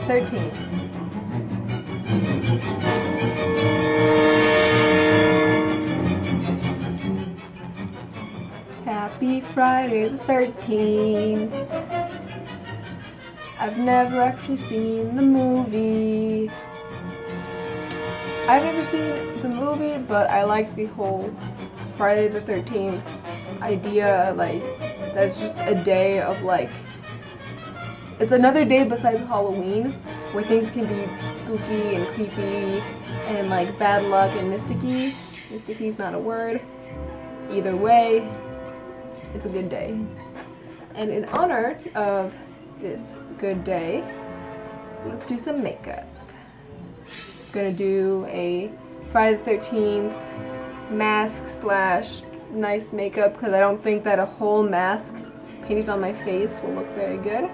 13th. Happy Friday the 13th. I've never actually seen the movie. I've never seen the movie, but I like the whole Friday the 13th idea, like, that's just a day of, like, it's another day besides Halloween where things can be spooky and creepy and, like, bad luck and mysticky. Mysticky not a word. Either way, it's a good day. And in honor of this good day, let's do some makeup. I'm gonna do a Friday the 13th mask slash nice makeup because I don't think that a whole mask painted on my face will look very good.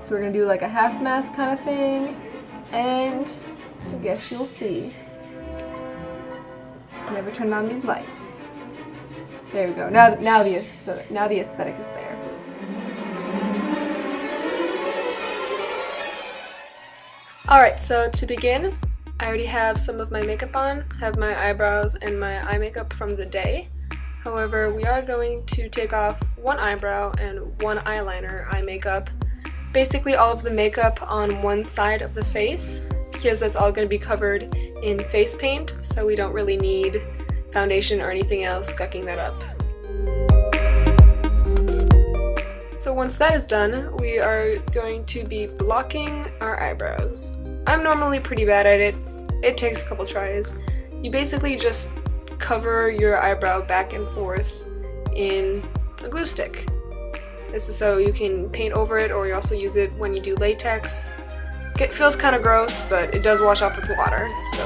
So we're gonna do like a half mask kind of thing, and I guess you'll see. Never turned on these lights. There we go. Now the aesthetic is there. Alright, so to begin, I already have some of my makeup on. I have my eyebrows and my eye makeup from the day. However, we are going to take off one eyebrow and one eyeliner eye makeup. Basically all of the makeup on one side of the face, because that's all going to be covered in face paint, so we don't really need foundation or anything else gucking that up. So once that is done, we are going to be blocking our eyebrows. I'm normally pretty bad at it. It takes a couple tries. You basically just cover your eyebrow back and forth in a glue stick. This is so you can paint over it, or you also use it when you do latex. It feels kind of gross, but it does wash off with water, so.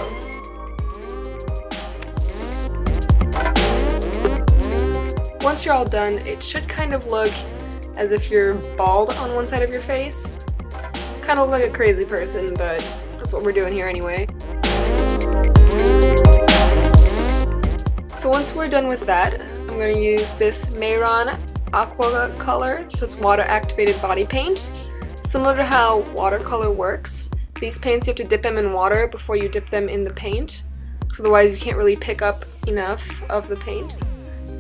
Once you're all done, it should kind of look as if you're bald on one side of your face. Kind of look like a crazy person, but that's what we're doing here anyway. So once we're done with that, I'm going to use this Mayron Aqua color, so it's water activated body paint. Similar to how watercolor works, these paints you have to dip them in water before you dip them in the paint, because otherwise you can't really pick up enough of the paint.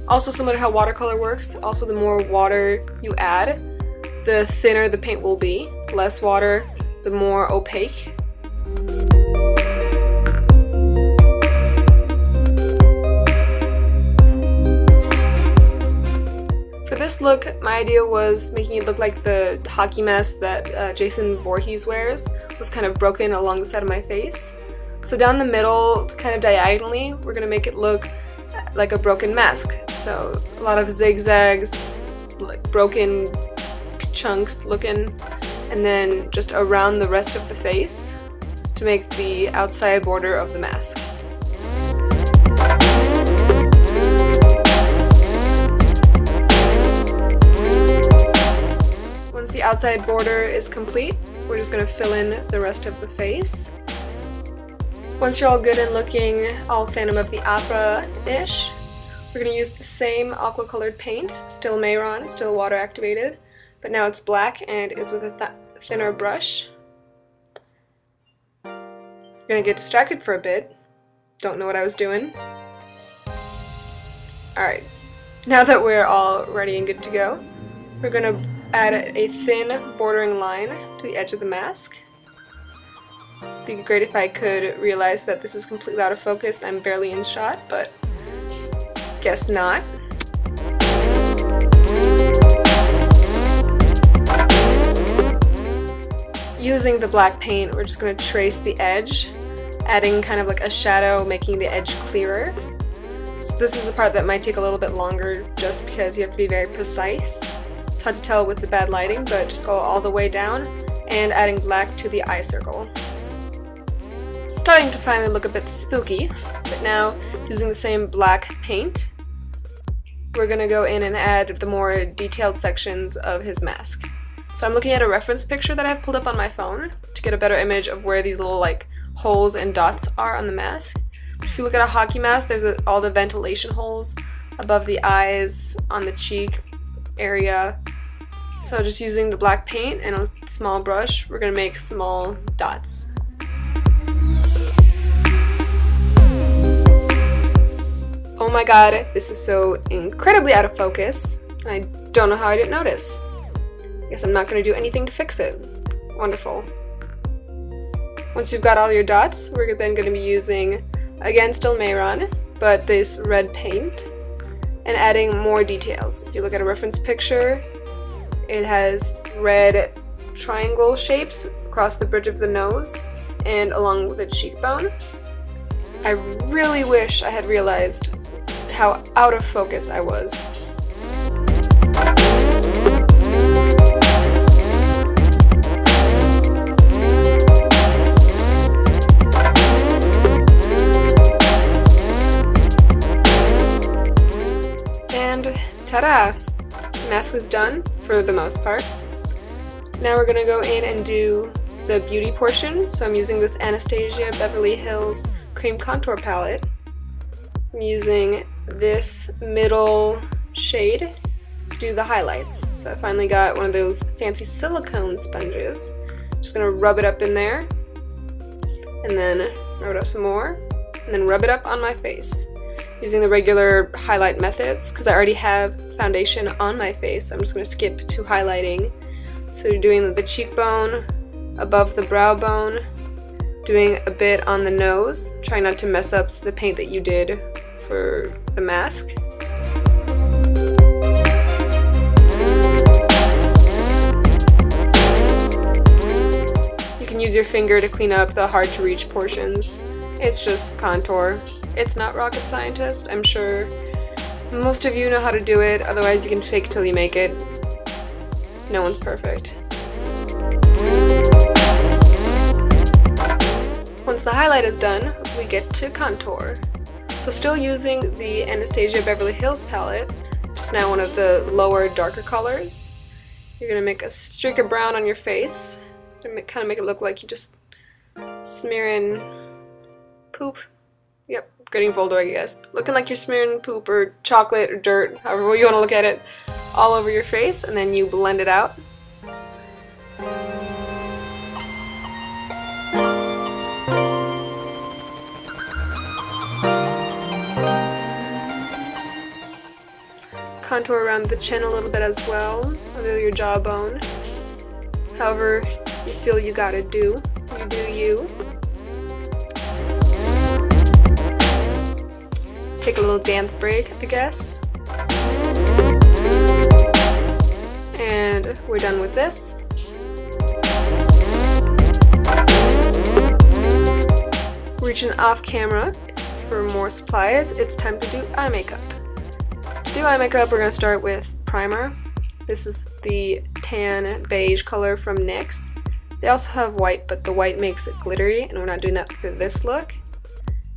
Also similar to how watercolor works, also the more water you add, the thinner the paint will be. Less water, the more opaque. For this look, my idea was making it look like the hockey mask that Jason Voorhees wears was kind of broken along the side of my face. So down the middle, kind of diagonally, we're going to make it look like a broken mask. So a lot of zigzags, like broken chunks looking, and then just around the rest of the face to make the outside border of the mask. Once the outside border is complete, we're just going to fill in the rest of the face. Once you're all good and looking all Phantom of the Opera-ish, we're going to use the same aqua colored paint, still Mayron, still water activated, but now it's black and is with a thinner brush. I'm going to get distracted for a bit. Don't know what I was doing. Alright, now that we're all ready and good to go, we're going to add a thin bordering line to the edge of the mask. It'd be great if I could realize that this is completely out of focus and I'm barely in shot, but guess not. Using the black paint, we're just going to trace the edge, adding kind of like a shadow, making the edge clearer. So this is the part that might take a little bit longer just because you have to be very precise. It's hard to tell with the bad lighting, but just go all the way down and adding black to the eye circle. Starting to finally look a bit spooky, but now using the same black paint, we're going to go in and add the more detailed sections of his mask. So I'm looking at a reference picture that I have pulled up on my phone to get a better image of where these little like holes and dots are on the mask. If you look at a hockey mask, there's all the ventilation holes above the eyes, on the cheek area, So just using the black paint and a small brush, we're gonna make small dots. Oh my god, this is so incredibly out of focus, and I don't know how I didn't notice. Guess I'm not gonna do anything to fix it. Wonderful. Once you've got all your dots, we're then gonna be using, again, still Mayron, but this red paint, and adding more details. If you look at a reference picture, it has red triangle shapes across the bridge of the nose and along with the cheekbone. I really wish I had realized how out of focus I was. And ta-da! The mask is done for the most part. Now we're gonna go in and do the beauty portion. So I'm using this Anastasia Beverly Hills Cream Contour Palette. I'm using this middle shade to do the highlights. So I finally got one of those fancy silicone sponges. Just gonna rub it up in there, and then rub it up some more, and then rub it up on my face. Using the regular highlight methods, because I already have foundation on my face, so I'm just gonna skip to highlighting. So you're doing the cheekbone, above the brow bone, doing a bit on the nose, trying not to mess up the paint that you did for the mask. You can use your finger to clean up the hard to reach portions. It's just contour. It's not rocket scientist. I'm sure most of you know how to do it, otherwise you can fake till you make it. No one's perfect. Once the highlight is done, we get to contour. So still using the Anastasia Beverly Hills palette, just now one of the lower, darker colors. You're gonna make a streak of brown on your face to kind of make it look like you just smearing poop. Yep, getting vulgar, I guess. Looking like you're smearing poop or chocolate or dirt, however you want to look at it, all over your face, and then you blend it out. Contour around the chin a little bit as well, under your jawbone. However you feel you gotta do, you do you. Take a little dance break, I guess. And we're done with this. Reaching off camera for more supplies, it's time to do eye makeup. To do eye makeup, we're going to start with primer. This is the tan beige color from NYX. They also have white, but the white makes it glittery, and we're not doing that for this look.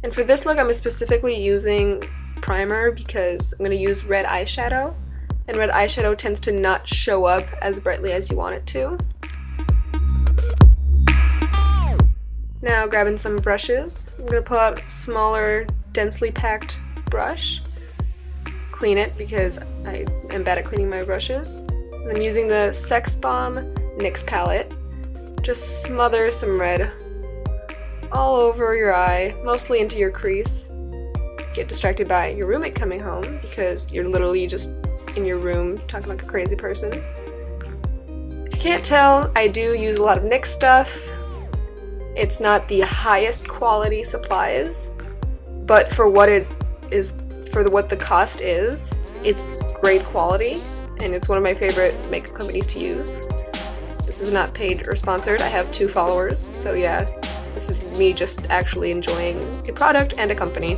And for this look, I'm specifically using primer because I'm going to use red eyeshadow, and red eyeshadow tends to not show up as brightly as you want it to. Now grabbing some brushes, I'm going to pull out a smaller, densely packed brush. Clean it because I am bad at cleaning my brushes. And then using the Sex Bomb NYX palette, just smother some red all over your eye, mostly into your crease. Get distracted by your roommate coming home because you're literally just in your room talking like a crazy person. If you can't tell, I do use a lot of NYX stuff. It's not the highest quality supplies, but for what it is, for what the cost is, it's great quality, and it's one of my favorite makeup companies to use. This is not paid or sponsored. I have 2 followers, so yeah, this is me just actually enjoying a product and a company.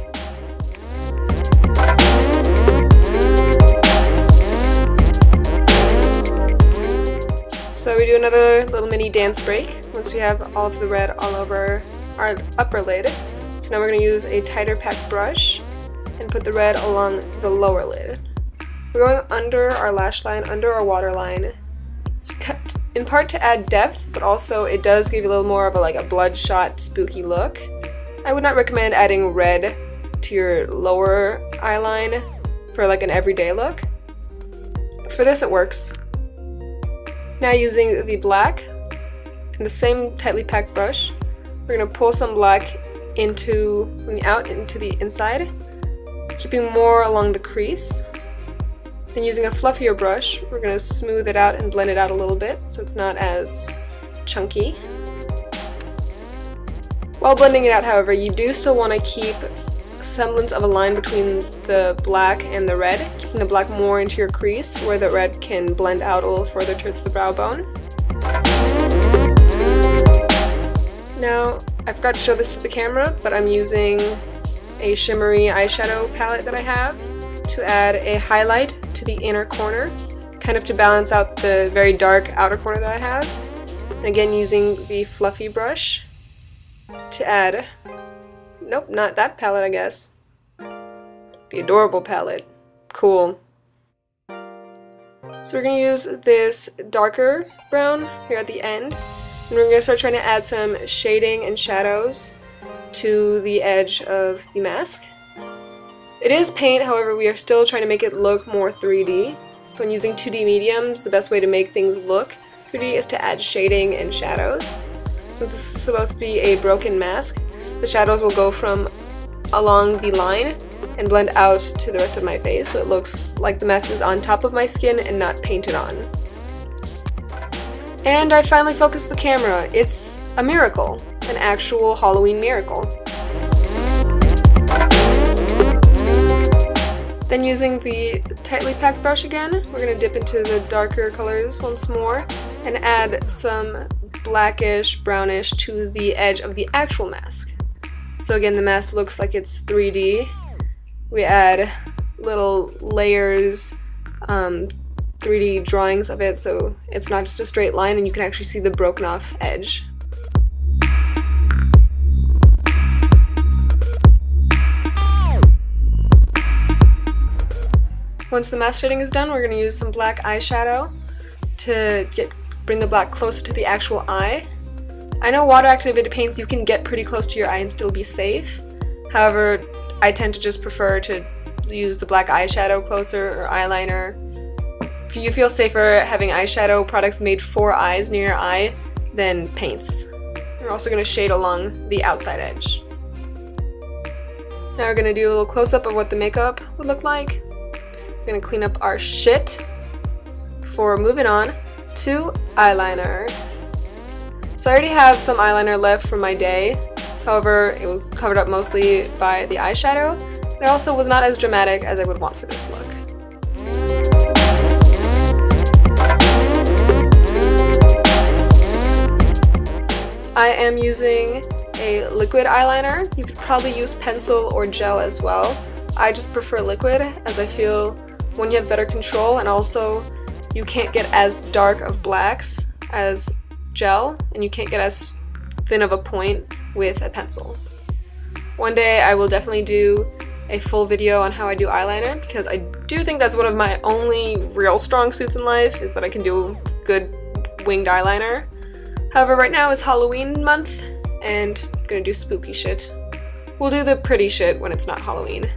So we do another little mini dance break once we have all of the red all over our upper lid. So now we're going to use a tighter packed brush and put the red along the lower lid. We're going under our lash line, under our waterline. It's in part to add depth, but also it does give you a little more of a bloodshot, spooky look. I would not recommend adding red to your lower eyeline for an everyday look. For this it works. Now using the black and the same tightly packed brush, we're going to pull some black from the out into the inside, keeping more along the crease. Then using a fluffier brush, we're going to smooth it out and blend it out a little bit so it's not as chunky. While blending it out, however, you do still want to keep semblance of a line between the black and the red, keeping the black more into your crease where the red can blend out a little further towards the brow bone. Now, I forgot to show this to the camera, but I'm using a shimmery eyeshadow palette that I have to add a highlight to the inner corner, kind of to balance out the very dark outer corner that I have. And again, using the fluffy brush to add, nope, not that palette, I guess. The adorable palette. Cool. So we're going to use this darker brown here at the end, and we're going to start trying to add some shading and shadows to the edge of the mask. It is paint, however, we are still trying to make it look more 3D. So when using 2D mediums, the best way to make things look 3D is to add shading and shadows. Since this is supposed to be a broken mask, the shadows will go from along the line and blend out to the rest of my face, so it looks like the mask is on top of my skin and not painted on. And I finally focused the camera. It's a miracle, an actual Halloween miracle. Then using the tightly packed brush again, we're going to dip into the darker colors once more and add some blackish, brownish to the edge of the actual mask. So again, the mask looks like it's 3D. We add little layers, 3D drawings of it, so it's not just a straight line and you can actually see the broken off edge. Once the mask shading is done, we're going to use some black eyeshadow to bring the black closer to the actual eye. I know water activated paints, you can get pretty close to your eye and still be safe. However, I tend to just prefer to use the black eyeshadow closer or eyeliner. If you feel safer having eyeshadow products made for eyes near your eye than paints. We're also going to shade along the outside edge. Now we're going to do a little close-up of what the makeup would look like. We're going to clean up our shit before moving on to eyeliner. So I already have some eyeliner left from my day, however it was covered up mostly by the eyeshadow, but it also was not as dramatic as I would want for this look. I am using a liquid eyeliner. You could probably use pencil or gel as well. I just prefer liquid as I feel when you have better control, and also you can't get as dark of blacks as gel, and you can't get as thin of a point with a pencil. One day I will definitely do a full video on how I do eyeliner, because I do think that's one of my only real strong suits in life, is that I can do good winged eyeliner. However, right now is Halloween month, and I'm gonna do spooky shit. We'll do the pretty shit when it's not Halloween.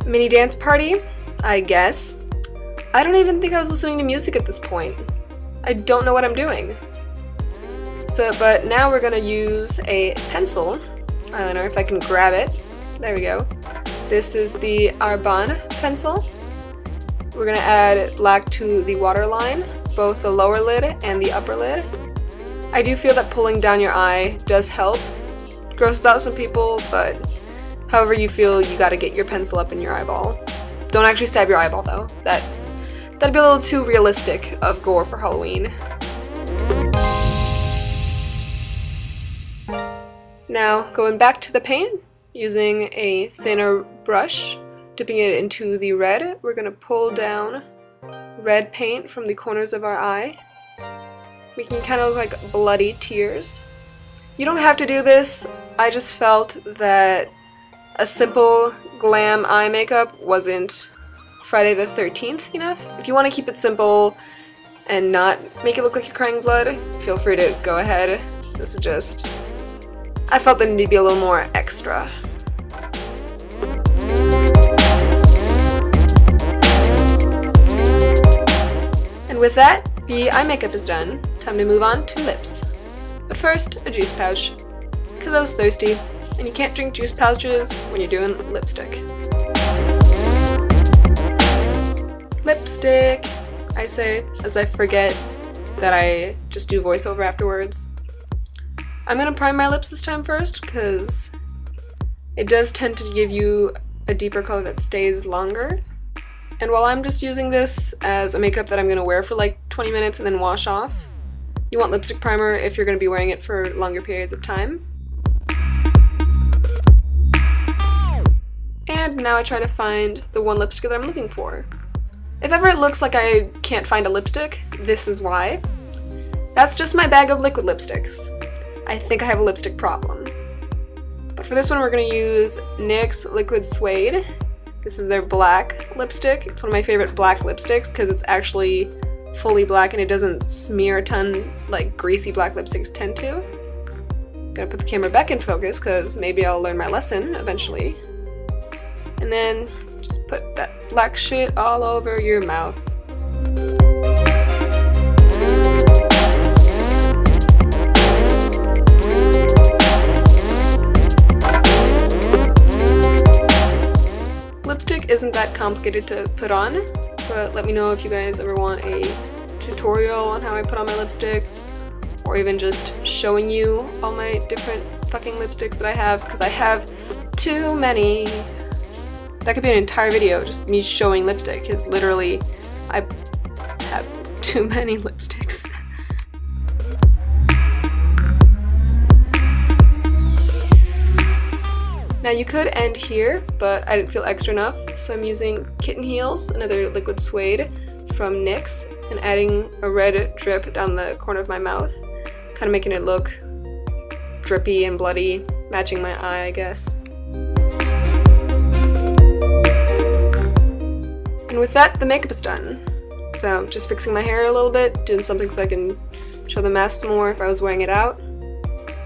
Mini dance party, I guess. I don't even think I was listening to music at this point. I don't know what I'm doing. But now we're gonna use a pencil eyeliner, if I can grab it. There we go. This is the Arbonne pencil. We're gonna add black to the waterline, both the lower lid and the upper lid. I do feel that pulling down your eye does help. It grosses out some people, but however you feel, you gotta get your pencil up in your eyeball. Don't actually stab your eyeball though. That'd be a little too realistic of gore for Halloween. Now, going back to the paint, using a thinner brush, dipping it into the red, we're gonna pull down red paint from the corners of our eye, making it kind of look like bloody tears. You don't have to do this. I just felt that a simple glam eye makeup wasn't Friday the 13th enough. If you want to keep it simple and not make it look like you're crying blood, feel free to go ahead. This is just, I felt there needed to be a little more extra. with that, the eye makeup is done. Time to move on to lips. But first, a juice pouch, because I was thirsty, and you can't drink juice pouches when you're doing lipstick. Lipstick, I say, as I forget that I just do voiceover afterwards. I'm gonna prime my lips this time first, because it does tend to give you a deeper color that stays longer. And while I'm just using this as a makeup that I'm gonna wear for like 20 minutes and then wash off, you want lipstick primer if you're gonna be wearing it for longer periods of time. And now I try to find the one lipstick that I'm looking for. If ever it looks like I can't find a lipstick, this is why. That's just my bag of liquid lipsticks. I think I have a lipstick problem. But for this one, we're going to use NYX Liquid Suede. This is their black lipstick. It's one of my favorite black lipsticks because it's actually fully black and it doesn't smear a ton like greasy black lipsticks tend to. Gonna put the camera back in focus because maybe I'll learn my lesson eventually. And then just put that black shit all over your mouth. Lipstick isn't that complicated to put on, but let me know if you guys ever want a tutorial on how I put on my lipstick, or even just showing you all my different fucking lipsticks that I have, because I have too many. That could be an entire video, just me showing lipstick, because literally I have too many lipsticks. Now you could end here, but I didn't feel extra enough, so I'm using Kitten Heels, another liquid suede from NYX, and adding a red drip down the corner of my mouth, kind of making it look drippy and bloody, matching my eye, I guess. And with that, the makeup is done. So just fixing my hair a little bit, doing something so I can show the mask more if I was wearing it out.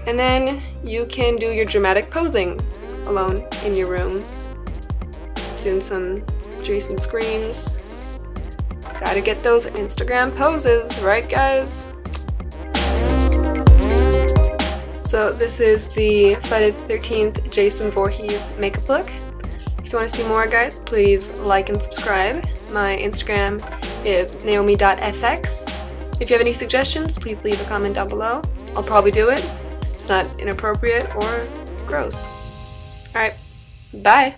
And then you can do your dramatic posing alone in your room. Doing some Jason screams. Gotta get those Instagram poses, right guys? So this is the Friday the 13th Jason Voorhees makeup look. If you want to see more, guys, please like and subscribe. My Instagram is naomie.fx. If you have any suggestions, please leave a comment down below. I'll probably do it. It's not inappropriate or gross. Alright, bye!